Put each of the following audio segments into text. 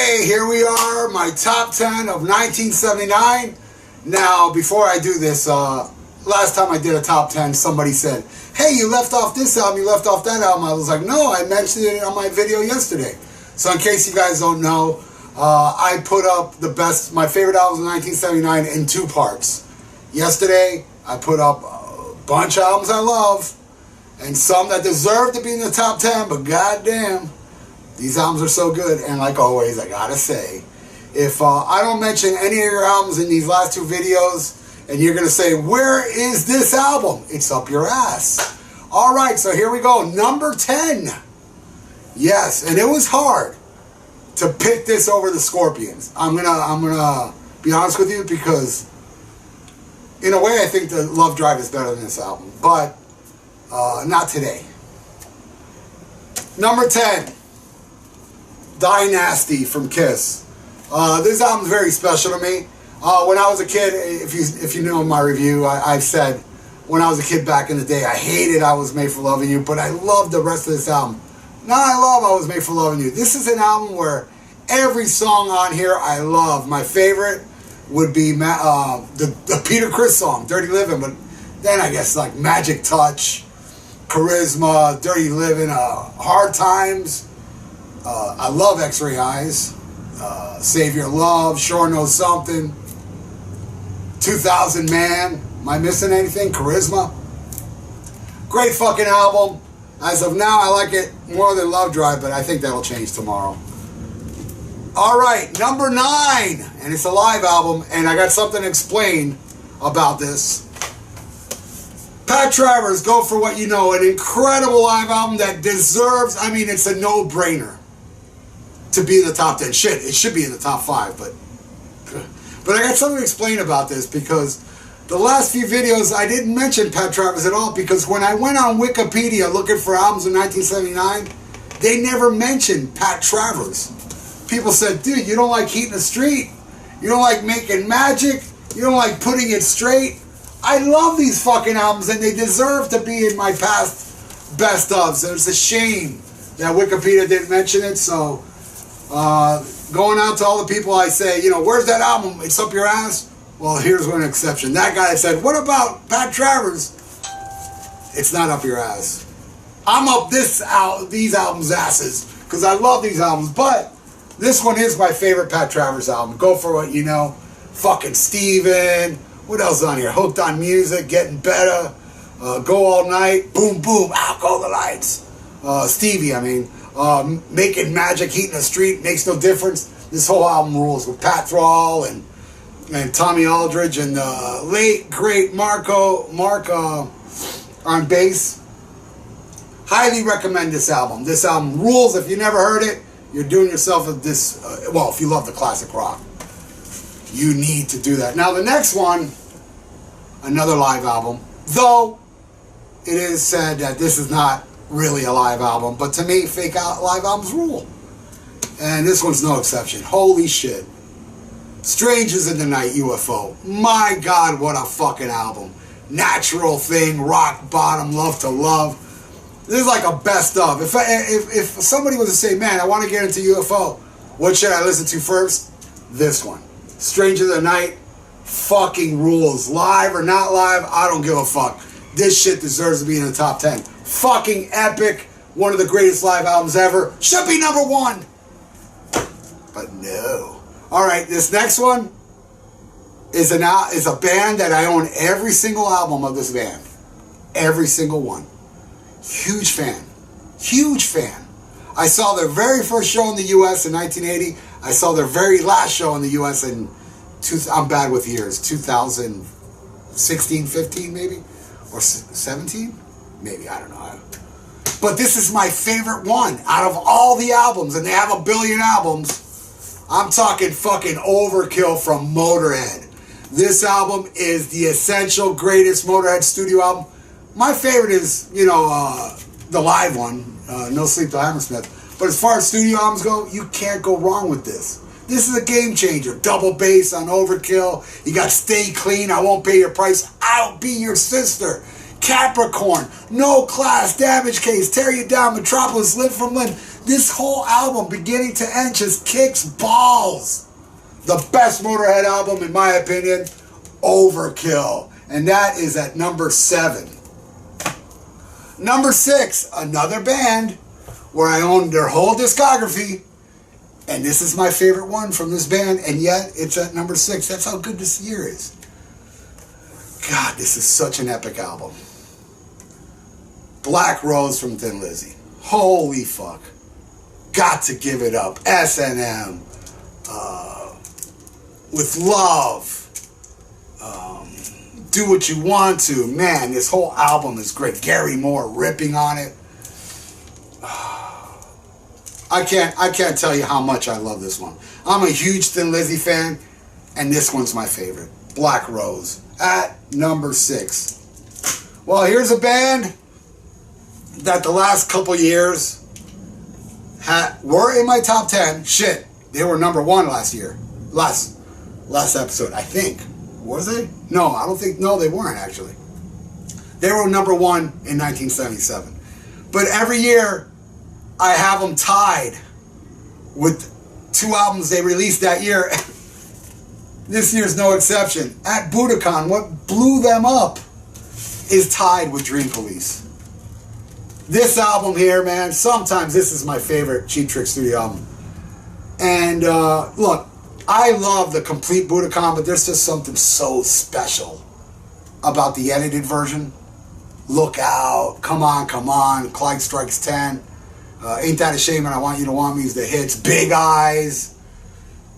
Okay, here we are, my top 10 of 1979. Now, before I do this, last time I did a top 10, somebody said, hey, you left off this album, you left off that album. I was like, no, I mentioned it on my video yesterday. So in case you guys don't know, I put up my favorite albums of 1979 in two parts. Yesterday, I put up a bunch of albums I love, and some that deserve to be in the top 10, but goddamn, these albums are so good. And like always, I gotta say, if I don't mention any of your albums in these last two videos, and you're gonna say, where is this album? It's up your ass. Alright, so here we go. Number 10. Yes, and it was hard to pick this over the Scorpions. I'm gonna be honest with you, because in a way I think the Love Drive is better than this album, but not today. Number 10, Die Nasty from Kiss. This album is very special to me. When I was a kid, if you know my review, I've said when I was a kid back in the day, I hated I Was Made for Loving You, but I loved the rest of this album. Now I love I Was Made for Loving You. This is an album where every song on here I love. My favorite would be the Peter Criss song, Dirty Living, but then I guess like Magic Touch, Charisma, Dirty Living, Hard Times. I love X-Ray Eyes, Save Your Love, Sure Knows Something, 2000 Man, am I missing anything? Charisma. Great fucking album. As of now, I like it more than Love Drive, but I think that'll change tomorrow. Alright, number 9, and it's a live album, and I got something to explain about this. Pat Travers, Go For What You Know, an incredible live album that deserves, I mean, it's a no-brainer to be in the top 10. Shit, it should be in the top 5, but I got something to explain about this, because the last few videos I didn't mention Pat Travers at all, because when I went on Wikipedia looking for albums in 1979, they never mentioned Pat Travers. People said, dude, you don't like Heat in the Street, you don't like Making Magic, you don't like Putting It Straight. I love these fucking albums, and they deserve to be in my past best ofs. It's a shame that Wikipedia didn't mention it. So going out to all the people I say, where's that album? It's up your ass. Well, here's one exception. That guy said, what about Pat Travers? It's not up your ass. I'm up these albums' asses, because I love these albums. But this one is my favorite Pat Travers album. Go For What You Know. Fucking Steven. What else on here? Hooked on Music, Getting Better, Go All Night, Boom Boom, Out Go the Lights. Stevie, I mean. Making Magic, Heat in the Street, Makes No Difference. This whole album rules, with Pat Thrall and Tommy Aldridge and late great Mark on bass. Highly recommend this album. This album rules. If you never heard it, you're doing yourself a well, if you love the classic rock, you need to do that. Now the next one, another live album, though it is said that this is not really a live album, but to me, fake live albums rule. And this one's no exception. Holy shit. Strangers in the Night Ufo. My God, what a fucking album. Natural Thing, Rock Bottom, Love to Love. This is like a best of. If somebody was to say, man, I want to get into UFO, what should I listen to first? This one. Strangers in the Night fucking rules. Live or not live, I don't give a fuck. This shit deserves to be in the top 10. Fucking epic. One of the greatest live albums ever. Should be number 1. But no. Alright, this next one is a band that I own every single album of this band. Every single one. Huge fan. Huge fan. I saw their very first show in the U.S. in 1980. I saw their very last show in the U.S. in, I'm bad with years, 2016, 15 maybe? Or 17? Maybe, I don't know. But this is my favorite one out of all the albums, and they have a billion albums. I'm talking fucking Overkill from Motorhead. This album is the essential greatest Motorhead studio album. My favorite is, the live one, No Sleep Till Hammersmith. But as far as studio albums go, you can't go wrong with this. This is a game changer. Double bass on Overkill. You got Stay Clean, I Won't Pay Your Price, I'll Be Your Sister. Capricorn, No Class, Damage Case, Tear You Down, Metropolis, Limb from Limb. This whole album, beginning to end, just kicks balls. The best Motorhead album, in my opinion, Overkill. And that is at number 7. Number 6, another band where I own their whole discography. And this is my favorite one from this band, and yet it's at number 6. That's how good this year is. God, this is such an epic album. Black Rose from Thin Lizzy. Holy fuck. Got to Give It Up. S&M. With Love. Do What You Want To. Man, this whole album is great. Gary Moore ripping on it. I can't tell you how much I love this one. I'm a huge Thin Lizzy fan, and this one's my favorite. Black Rose at number 6. Well, here's a band that the last couple years were in my top 10. Shit, they were number 1 last year. Last episode, I think. Was they? No, I don't think. No, they weren't actually. They were number 1 in 1977. But every year, I have them tied with 2 albums they released that year. This year's no exception. At Budokan, what blew them up is tied with Dream Police. This album here, man, sometimes this is my favorite Cheap Trick studio album. And look, I love the complete Budokan, but there's just something so special about the edited version. Look Out, Come On, Come On, Clyde Strikes 10. Ain't That a Shame and I Want You to Want Me is the hits. Big Eyes.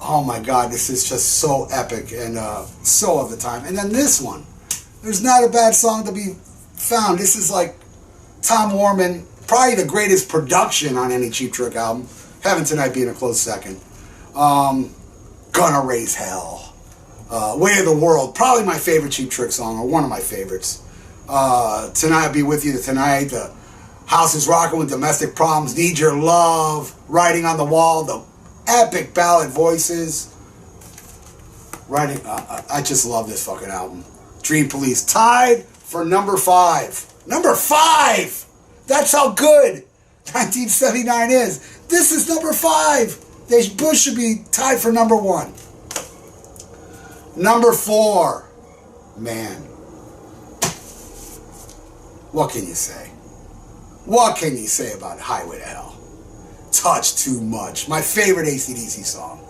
Oh my God, this is just so epic and so of the time. And then this one. There's not a bad song to be found. This is like Tom Warman, probably the greatest production on any Cheap Trick album. Heaven Tonight being a close second. Gonna Raise Hell. Way of the World, probably my favorite Cheap Trick song, or one of my favorites. Tonight I'll Be With You Tonight. The House is Rocking with Domestic Problems. Need Your Love. Writing on the Wall. The epic ballad voices. I just love this fucking album. Dream Police tied for number 5. Number 5! That's how good 1979 is. This is number 5. Bush should be tied for number 1. Number 4. Man. What can you say? What can you say about Highway to Hell? Touch Too Much. My favorite AC/DC song.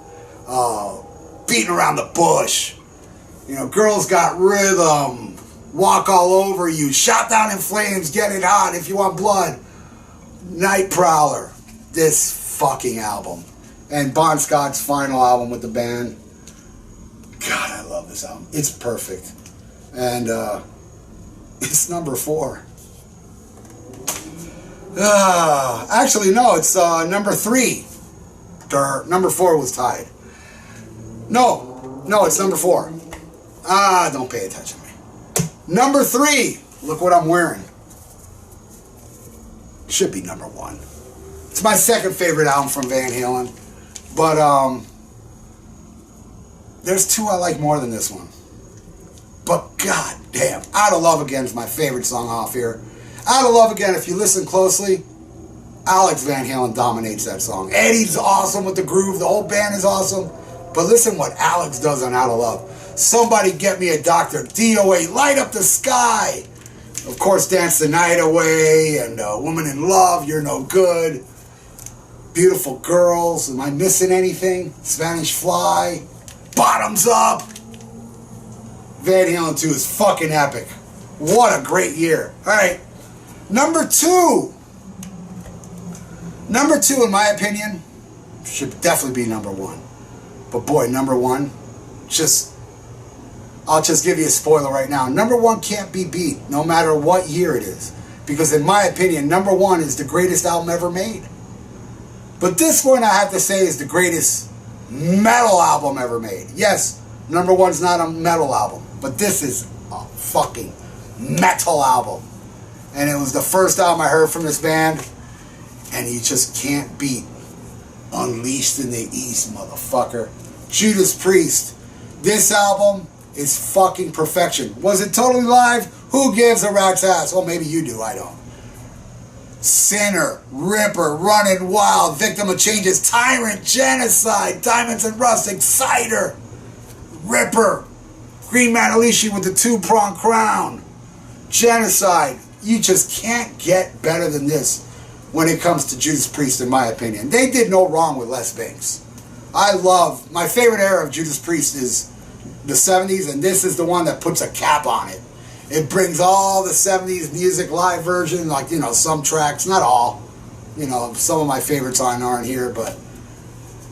Beating Around the Bush. You know, Girls Got Rhythm. Walk All Over You. Shot Down in Flames. Get It Hot If You Want Blood. Night Prowler. This fucking album. And Bon Scott's final album with the band. God, I love this album. It's perfect. And it's number 4. Actually, no, it's number 3. Number 4 was tied. No, it's number 4. Don't pay attention to me. Number 3. Look what I'm wearing. Should be number 1. It's my second favorite album from Van Halen. But there's 2 I like more than this one. But god damn, Out of Love Again is my favorite song off here. Out of Love Again, if you listen closely, Alex Van Halen dominates that song. Eddie's awesome with the groove. The whole band is awesome. But listen what Alex does on Out of Love. Somebody Get Me a Doctor. DOA, Light Up the Sky. Of course, Dance the Night Away. And Woman in Love, You're No Good. Beautiful Girls. Am I missing anything? Spanish Fly. Bottoms Up. Van Halen 2 is fucking epic. What a great year. Alright. Number 2. Number 2, in my opinion, should definitely be number 1. But boy, number 1, I'll just give you a spoiler right now. Number 1 can't be beat, no matter what year it is. Because in my opinion, number 1 is the greatest album ever made. But this one, I have to say, is the greatest metal album ever made. Yes, number 1's not a metal album, but this is a fucking metal album. And it was the first album I heard from this band, and you just can't beat Unleashed in the East, motherfucker. Judas Priest. This album is fucking perfection. Was it totally live? Who gives a rat's ass? Well, maybe you do, I don't. Sinner, Ripper, Running Wild, Victim of Changes, Tyrant, Genocide, Diamonds and Rust, Exciter, Ripper, Green Manalishi with the 2-prong crown, Genocide. You just can't get better than this when it comes to Judas Priest, in my opinion. They did no wrong with Les Banks. My favorite era of Judas Priest is the 70s, and this is the one that puts a cap on it. It brings all the 70s music live version, like, you know, some tracks, not all. You know, some of my favorites aren't here, but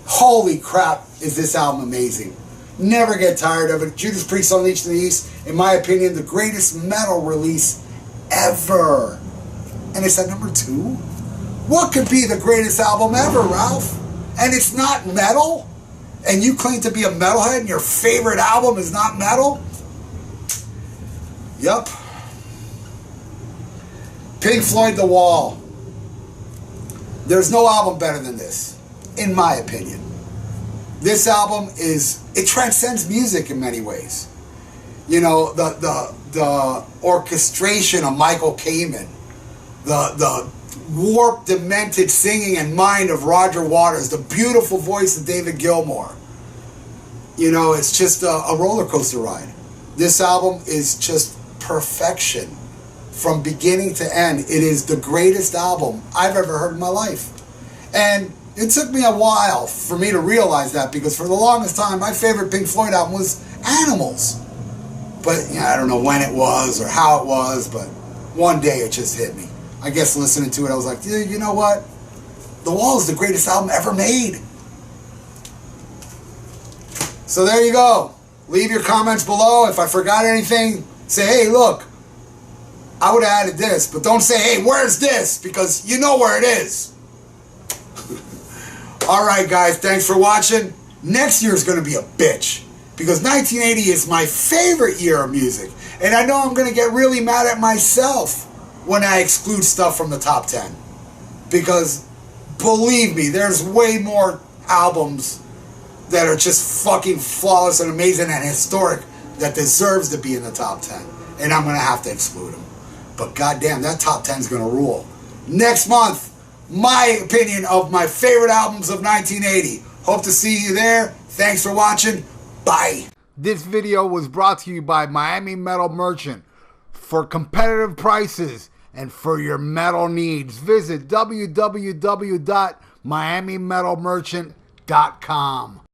holy crap, is this album amazing. Never get tired of it. Judas Priest Unleashed in the East, in my opinion, the greatest metal release ever. And it's at number 2? What could be the greatest album ever, Ralph? And it's not metal? And you claim to be a metalhead and your favorite album is not metal? Yup. Pink Floyd, The Wall. There's no album better than this, in my opinion. This album it transcends music in many ways. You know, the orchestration of Michael Kamen, the warped, demented singing and mind of Roger Waters, the beautiful voice of David Gilmour. You know, it's just a roller coaster ride. This album is just perfection from beginning to end. It is the greatest album I've ever heard in my life. And it took me a while for me to realize that, because for the longest time my favorite Pink Floyd album was Animals. But I don't know when it was or how it was, but one day it just hit me. I guess listening to it, I was like, dude, you know what? The Wall is the greatest album ever made. So there you go. Leave your comments below. If I forgot anything, say, hey, look, I would have added this. But don't say, hey, where's this? Because you know where it is. Alright, guys, thanks for watching. Next year is going to be a bitch, because 1980 is my favorite year of music. And I know I'm going to get really mad at myself when I exclude stuff from the top 10. Because, believe me, there's way more albums that are just fucking flawless and amazing and historic that deserves to be in the top 10. And I'm going to have to exclude them. But goddamn, that top 10 is going to rule. Next month, my opinion of my favorite albums of 1980. Hope to see you there. Thanks for watching. Bye. This video was brought to you by Miami Metal Merchant. For competitive prices and for your metal needs, visit www.miamimetalmerchant.com.